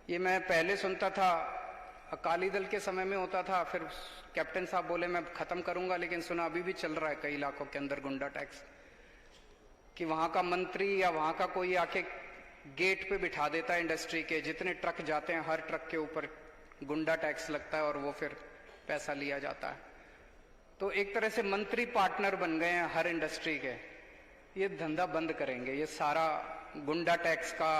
ये मैं पहले सुनता था, अकाली दल के समय में होता था, फिर कैप्टन साहब बोले मैं खत्म करूंगा, लेकिन सुना अभी भी चल रहा है कई इलाकों के अंदर गुंडा टैक्स, कि वहां का मंत्री या वहां का कोई आके गेट पे बिठा देता है इंडस्ट्री के, जितने ट्रक जाते हैं हर ट्रक के ऊपर गुंडा टैक्स लगता है और वो फिर पैसा लिया जाता है। तो एक तरह से मंत्री पार्टनर बन गए हैं हर इंडस्ट्री के। ये धंधा बंद करेंगे, ये सारा गुंडा टैक्स का,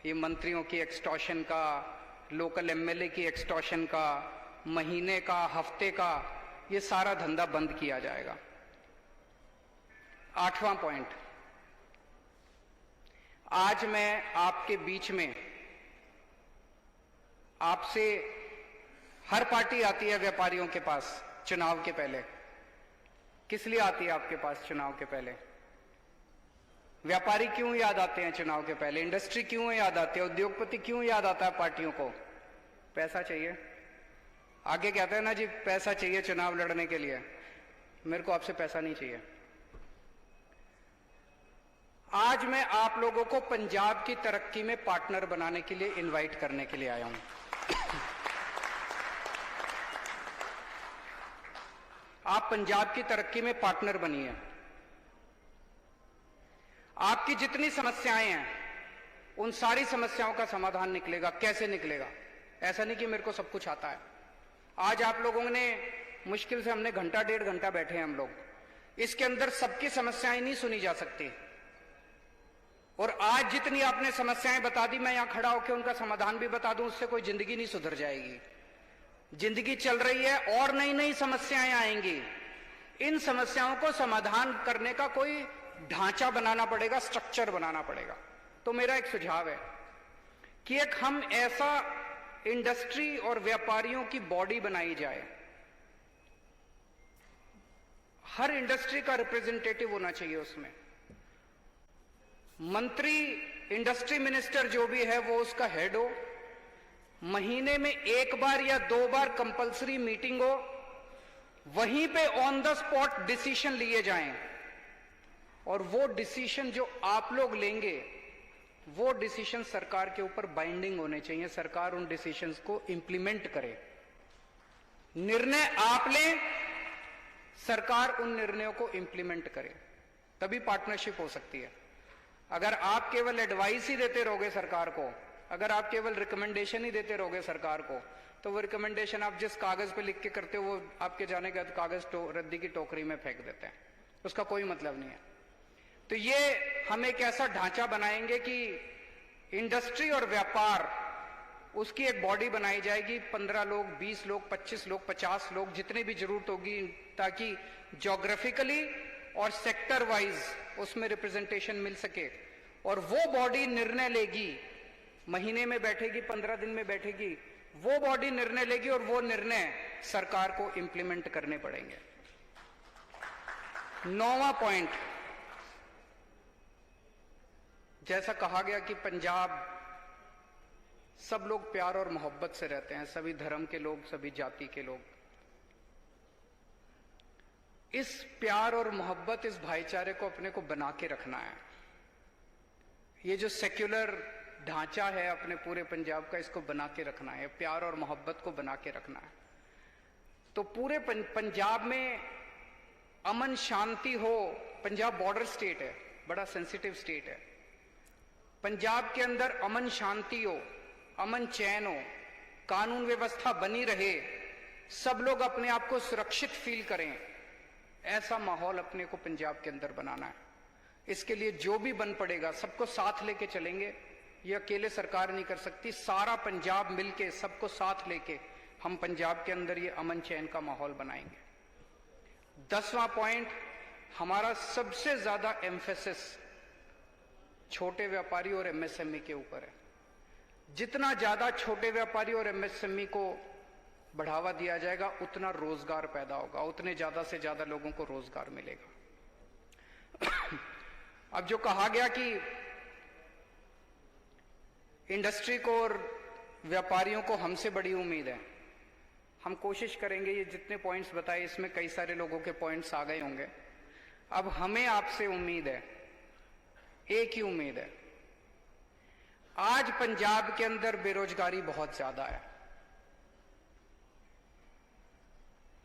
ये मंत्रियों की एक्सटॉर्शन का, लोकल एमएलए की एक्सटॉर्शन का, महीने का, हफ्ते का, ये सारा धंधा बंद किया जाएगा। 8वां पॉइंट, आज मैं आपके बीच में, आपसे, हर पार्टी आती है व्यापारियों के पास चुनाव के पहले। किस लिए आती है आपके पास चुनाव के पहले? व्यापारी क्यों याद आते हैं चुनाव के पहले? इंडस्ट्री क्यों याद आती है? उद्योगपति क्यों याद आता है पार्टियों को? पैसा चाहिए। आगे कहते हैं ना जी पैसा चाहिए चुनाव लड़ने के लिए। मेरे को आपसे पैसा नहीं चाहिए। आज मैं आप लोगों को पंजाब की तरक्की में पार्टनर बनाने के लिए इनवाइट करने के लिए आया हूं। आप पंजाब की तरक्की में पार्टनर बनिए। आपकी जितनी समस्याएं हैं उन सारी समस्याओं का समाधान निकलेगा। कैसे निकलेगा? ऐसा नहीं कि मेरे को सब कुछ आता है। आज आप लोगों ने मुश्किल से, हमने घंटा डेढ़ घंटा बैठे हैं हम लोग, इसके अंदर सबकी समस्याएं नहीं सुनी जा सकती। और आज जितनी आपने समस्याएं बता दी, मैं यहां खड़ा होकर उनका समाधान भी बता दूं, उससे कोई जिंदगी नहीं सुधर जाएगी। जिंदगी चल रही है और नई नई समस्याएं आएंगी। इन समस्याओं को समाधान करने का कोई ढांचा बनाना पड़ेगा, स्ट्रक्चर बनाना पड़ेगा। तो मेरा एक सुझाव है कि एक हम ऐसा इंडस्ट्री और व्यापारियों की बॉडी बनाई जाए, हर इंडस्ट्री का रिप्रेजेंटेटिव होना चाहिए उसमें। मंत्री, इंडस्ट्री मिनिस्टर जो भी है वो उसका हेड हो। महीने में 1 बार या 2 बार कंपलसरी मीटिंग हो, वहीं पे ऑन द स्पॉट डिसीजन लिए जाएं। और वो डिसीजन जो आप लोग लेंगे, वो डिसीजन सरकार के ऊपर बाइंडिंग होने चाहिए। सरकार उन डिसीजंस को इंप्लीमेंट करे। निर्णय आप लें, सरकार उन निर्णयों को इंप्लीमेंट करे, तभी पार्टनरशिप हो सकती है। अगर आप केवल एडवाइस ही देते रहोगे सरकार को, अगर आप केवल रिकमेंडेशन ही देते रहोगे सरकार को, तो वो रिकमेंडेशन आप जिस कागज पे लिख के करते हो वो आपके जाने के बाद कागज रद्दी की टोकरी में फेंक देते हैं। उसका कोई मतलब नहीं है। तो ये हम एक ऐसा ढांचा बनाएंगे कि इंडस्ट्री और व्यापार, उसकी एक बॉडी बनाई जाएगी। 15 लोग, 20 लोग, 25 लोग, 50 लोग, जितनी भी जरूरत होगी, ताकि ज्योग्राफिकली और सेक्टर वाइज उसमें रिप्रेजेंटेशन मिल सके। और वो बॉडी निर्णय लेगी, महीने में बैठेगी, 15 दिन में बैठेगी, वो बॉडी निर्णय लेगी और वो निर्णय सरकार को इंप्लीमेंट करने पड़ेंगे। 9वां पॉइंट, जैसा कहा गया कि पंजाब, सब लोग प्यार और मोहब्बत से रहते हैं, सभी धर्म के लोग, सभी जाति के लोग। इस प्यार और मोहब्बत, इस भाईचारे को अपने को बना के रखना है। ये जो सेक्युलर ढांचा है अपने पूरे पंजाब का, इसको बना के रखना है, प्यार और मोहब्बत को बना के रखना है। तो पूरे पंजाब में अमन शांति हो। पंजाब बॉर्डर स्टेट है, बड़ा सेंसिटिव स्टेट है। पंजाब के अंदर अमन शांति हो, अमन चैन हो, कानून व्यवस्था बनी रहे, सब लोग अपने आप को सुरक्षित फील करें, ऐसा माहौल अपने को पंजाब के अंदर बनाना है। इसके लिए जो भी बन पड़ेगा, सबको साथ लेके चलेंगे। ये अकेले सरकार नहीं कर सकती, सारा पंजाब मिलके, सबको साथ लेके हम पंजाब के अंदर ये अमन चैन का माहौल बनाएंगे। 10वां पॉइंट, हमारा सबसे ज्यादा एम्फेसिस छोटे व्यापारी और एमएसएमई के ऊपर है। जितना ज्यादा छोटे व्यापारी और एमएसएमई को बढ़ावा दिया जाएगा, उतना रोजगार पैदा होगा, उतने ज्यादा से ज्यादा लोगों को रोजगार मिलेगा। अब जो कहा गया कि इंडस्ट्री को और व्यापारियों को हमसे बड़ी उम्मीद है, हम कोशिश करेंगे। ये जितने पॉइंट्स बताए, इसमें कई सारे लोगों के पॉइंट्स आ गए होंगे। अब हमें आपसे उम्मीद है, एक ही उम्मीद है, आज पंजाब के अंदर बेरोजगारी बहुत ज्यादा है।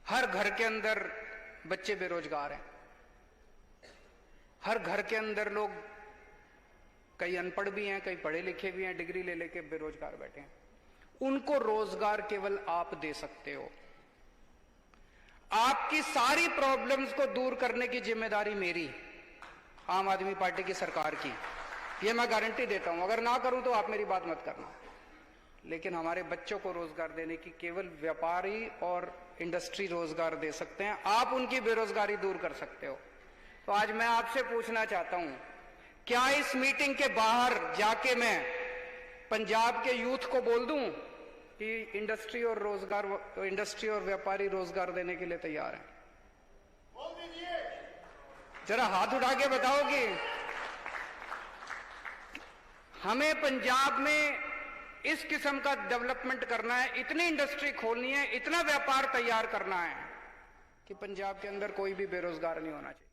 हर घर के अंदर बच्चे बेरोजगार हैं। हर घर के अंदर लोग, कई अनपढ़ भी हैं, कई पढ़े लिखे भी हैं, डिग्री ले लेके बेरोजगार बैठे हैं। उनको रोजगार केवल आप दे सकते हो। आपकी सारी प्रॉब्लम्स को दूर करने की जिम्मेदारी मेरी, आम आदमी पार्टी की सरकार की, ये मैं गारंटी देता हूं। अगर ना करूं तो आप मेरी बात मत करना। लेकिन हमारे बच्चों को रोजगार देने की केवल व्यापारी और इंडस्ट्री रोजगार दे सकते हैं। आप उनकी बेरोजगारी दूर कर सकते हो। तो आज मैं आपसे पूछना चाहता हूं, क्या इस मीटिंग के बाहर जाके मैं पंजाब के यूथ को बोल दूं कि इंडस्ट्री और व्यापारी रोजगार देने के लिए तैयार हैं? बोल दीजिए, जरा हाथ उठा के बताओ कि हमें पंजाब में इस किस्म का डेवलपमेंट करना है, इतनी इंडस्ट्री खोलनी है, इतना व्यापार तैयार करना है कि पंजाब के अंदर कोई भी बेरोजगार नहीं होना चाहिए।